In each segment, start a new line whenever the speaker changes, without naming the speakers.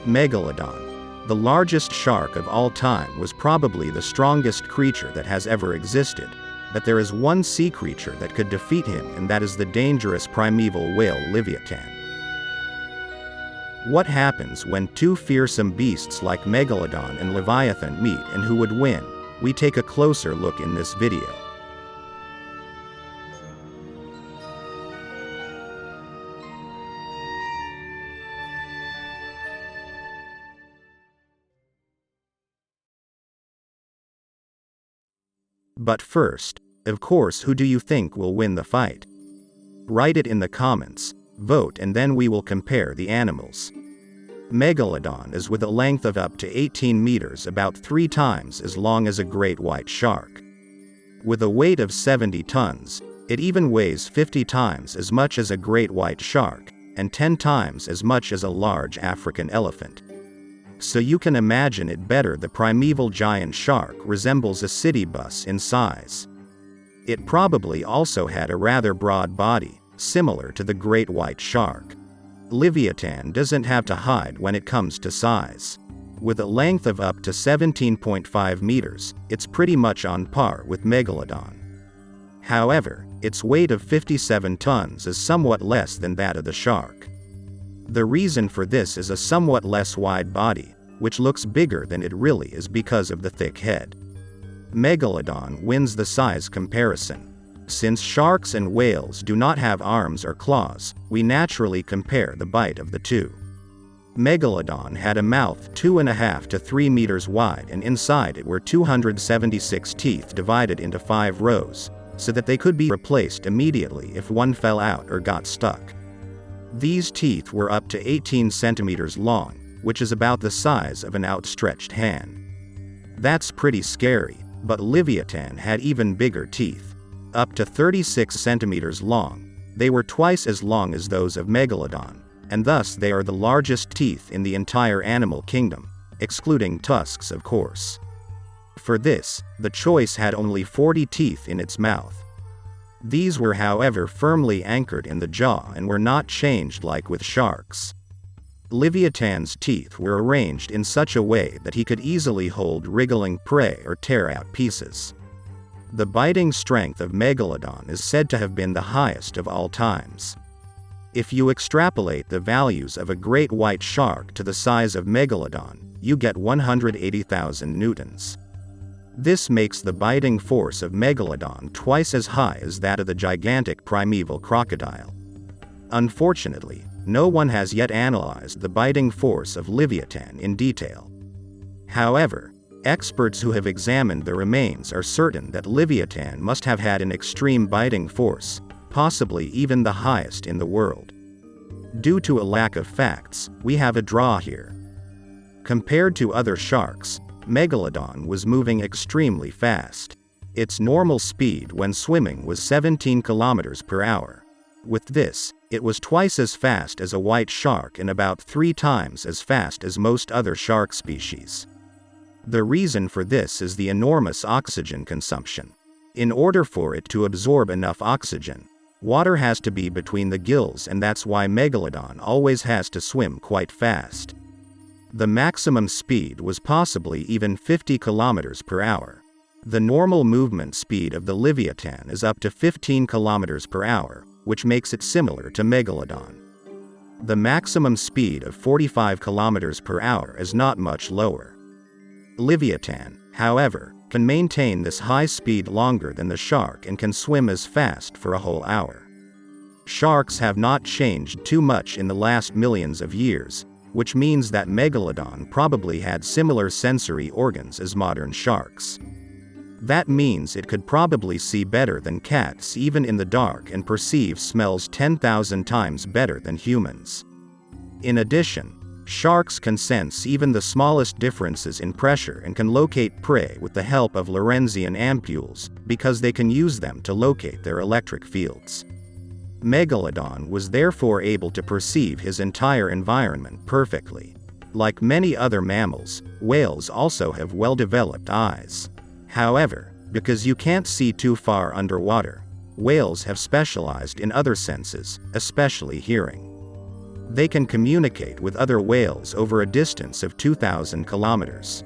Megalodon. The largest shark of all time was probably the strongest creature that has ever existed, but there is one sea creature that could defeat him, and that is the dangerous primeval whale Livyatan. What happens when two fearsome beasts like Megalodon and Livyatan meet, and who would win? We take a closer look in this video. But first, of course, who do you think will win the fight? Write it in the comments, vote, and then we will compare the animals. Megalodon is with a length of up to 18 meters, about 3 times as long as a great white shark. With a weight of 70 tons, it even weighs 50 times as much as a great white shark, and 10 times as much as a large African elephant. So you can imagine it better, the primeval giant shark resembles a city bus in size. It probably also had a rather broad body, similar to the great white shark. Livyatan doesn't have to hide when it comes to size. With a length of up to 17.5 meters, it's pretty much on par with Megalodon. However, its weight of 57 tons is somewhat less than that of the shark. The reason for this is a somewhat less wide body, which looks bigger than it really is because of the thick head. Megalodon wins the size comparison. Since sharks and whales do not have arms or claws, we naturally compare the bite of the two. Megalodon had a mouth 2.5 to 3 meters wide, and inside it were 276 teeth divided into 5 rows, so that they could be replaced immediately if one fell out or got stuck. These teeth were up to 18 centimeters long, which is about the size of an outstretched hand. That's pretty scary, but Livyatan had even bigger teeth. Up to 36 centimeters long, they were twice as long as those of Megalodon, and thus they are the largest teeth in the entire animal kingdom, excluding tusks of course. For this, the choice had only 40 teeth in its mouth. These were however firmly anchored in the jaw and were not changed like with sharks. Livyatan's teeth were arranged in such a way that he could easily hold wriggling prey or tear out pieces. The biting strength of Megalodon is said to have been the highest of all times. If you extrapolate the values of a great white shark to the size of Megalodon, you get 180,000 newtons. This makes the biting force of Megalodon twice as high as that of the gigantic primeval crocodile. Unfortunately, no one has yet analyzed the biting force of Livyatan in detail. However, experts who have examined the remains are certain that Livyatan must have had an extreme biting force, possibly even the highest in the world. Due to a lack of facts, we have a draw here. Compared to other sharks, Megalodon was moving extremely fast. Its normal speed when swimming was 17 kilometers per hour. With this, it was twice as fast as a white shark and about 3 times as fast as most other shark species. The reason for this is the enormous oxygen consumption. In order for it to absorb enough oxygen, water has to be between the gills, and that's why Megalodon always has to swim quite fast. The maximum speed was possibly even 50 kilometers per hour. The normal movement speed of the Livyatan is up to 15 kilometers per hour, which makes it similar to Megalodon. The maximum speed of 45 kilometers per hour is not much lower. Livyatan, however, can maintain this high speed longer than the shark and can swim as fast for a whole hour. Sharks have not changed too much in the last millions of years, which means that Megalodon probably had similar sensory organs as modern sharks. That means it could probably see better than cats even in the dark and perceive smells 10,000 times better than humans. In addition, sharks can sense even the smallest differences in pressure and can locate prey with the help of Lorentzian ampules, because they can use them to locate their electric fields. Megalodon was therefore able to perceive his entire environment perfectly. Like many other mammals, whales also have well-developed eyes. However, because you can't see too far underwater, whales have specialized in other senses, especially hearing. They can communicate with other whales over a distance of 2,000 kilometers.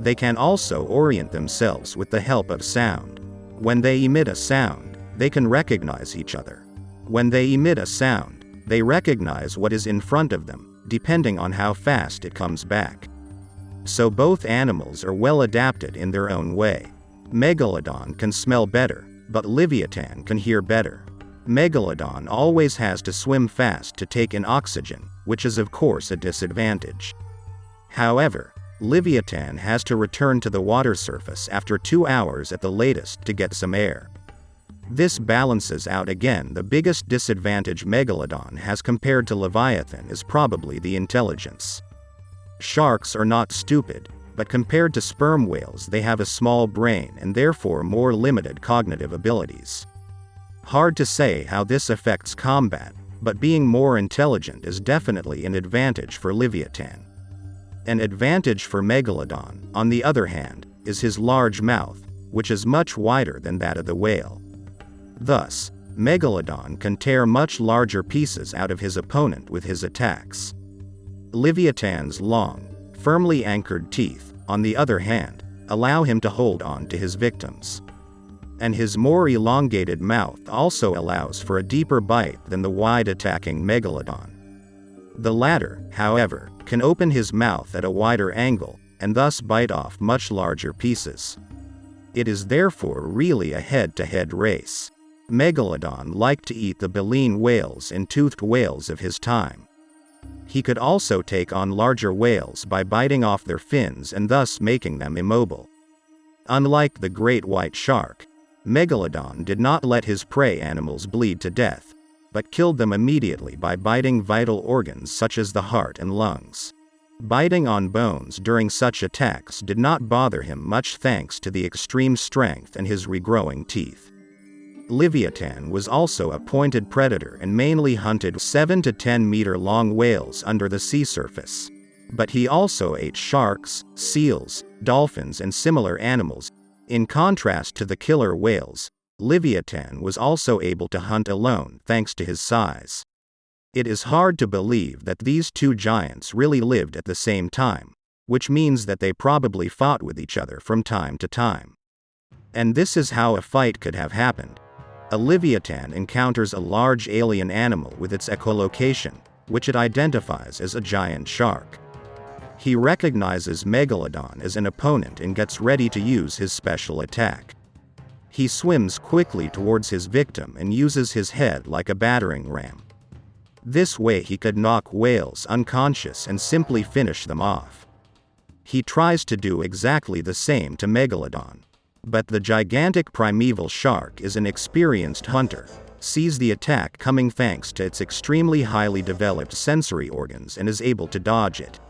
They can also orient themselves with the help of sound. When they emit a sound, they can recognize each other. When they emit a sound, they recognize what is in front of them, depending on how fast it comes back. So both animals are well adapted in their own way. Megalodon can smell better, but Livyatan can hear better. Megalodon always has to swim fast to take in oxygen, which is of course a disadvantage. However, Livyatan has to return to the water surface after 2 hours at the latest to get some air. This balances out again. The biggest disadvantage Megalodon has compared to Livyatan is probably the intelligence. Sharks are not stupid, but compared to sperm whales they have a small brain and therefore more limited cognitive abilities. Hard to say how this affects combat, but being more intelligent is definitely an advantage for Livyatan. An advantage for Megalodon, on the other hand, is his large mouth, which is much wider than that of the whale. Thus, Megalodon can tear much larger pieces out of his opponent with his attacks. Livyatan's long, firmly anchored teeth, on the other hand, allow him to hold on to his victims. And his more elongated mouth also allows for a deeper bite than the wide attacking Megalodon. The latter, however, can open his mouth at a wider angle, and thus bite off much larger pieces. It is therefore really a head-to-head race. Megalodon liked to eat the baleen whales and toothed whales of his time. He could also take on larger whales by biting off their fins and thus making them immobile. Unlike the great white shark, Megalodon did not let his prey animals bleed to death, but killed them immediately by biting vital organs such as the heart and lungs. Biting on bones during such attacks did not bother him much thanks to the extreme strength and his regrowing teeth. Livyatan was also a pointed predator and mainly hunted 7 to 10 meter long whales under the sea surface. But he also ate sharks, seals, dolphins and similar animals. In contrast to the killer whales, Livyatan was also able to hunt alone thanks to his size. It is hard to believe that these two giants really lived at the same time, which means that they probably fought with each other from time to time. And this is how a fight could have happened. A Livyatan encounters a large alien animal with its echolocation, which it identifies as a giant shark. He recognizes Megalodon as an opponent and gets ready to use his special attack. He swims quickly towards his victim and uses his head like a battering ram. This way he could knock whales unconscious and simply finish them off. He tries to do exactly the same to Megalodon. But the gigantic primeval shark is an experienced hunter, sees the attack coming thanks to its extremely highly developed sensory organs and is able to dodge it.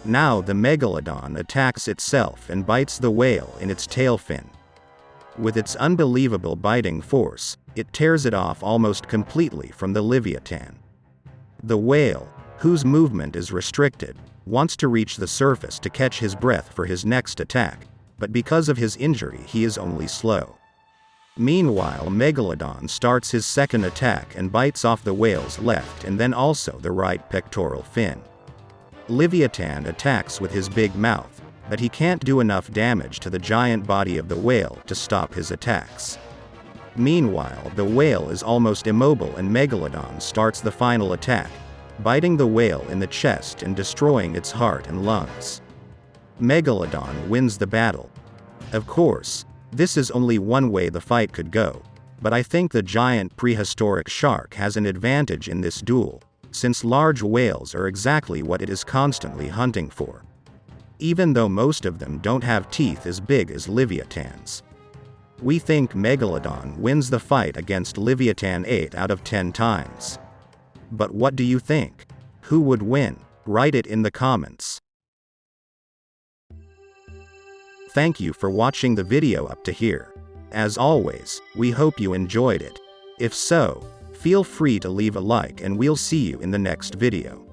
Now the Megalodon attacks itself and bites the whale in its tail fin. With its unbelievable biting force, it tears it off almost completely from the Livyatan. The whale, whose movement is restricted, wants to reach the surface to catch his breath for his next attack, but because of his injury he is only slow. Meanwhile Megalodon starts his second attack and bites off the whale's left and then also the right pectoral fin. Livyatan attacks with his big mouth, but he can't do enough damage to the giant body of the whale to stop his attacks. Meanwhile the whale is almost immobile and Megalodon starts the final attack, biting the whale in the chest and destroying its heart and lungs. Megalodon wins the battle. Of course, this is only one way the fight could go, but I think the giant prehistoric shark has an advantage in this duel, since large whales are exactly what it is constantly hunting for. Even though most of them don't have teeth as big as Livyatan's. We think Megalodon wins the fight against Livyatan 8 out of 10 times. But what do you think? Who would win? Write it in the comments. Thank you for watching the video up to here. As always, we hope you enjoyed it. If so, feel free to leave a like and we'll see you in the next video.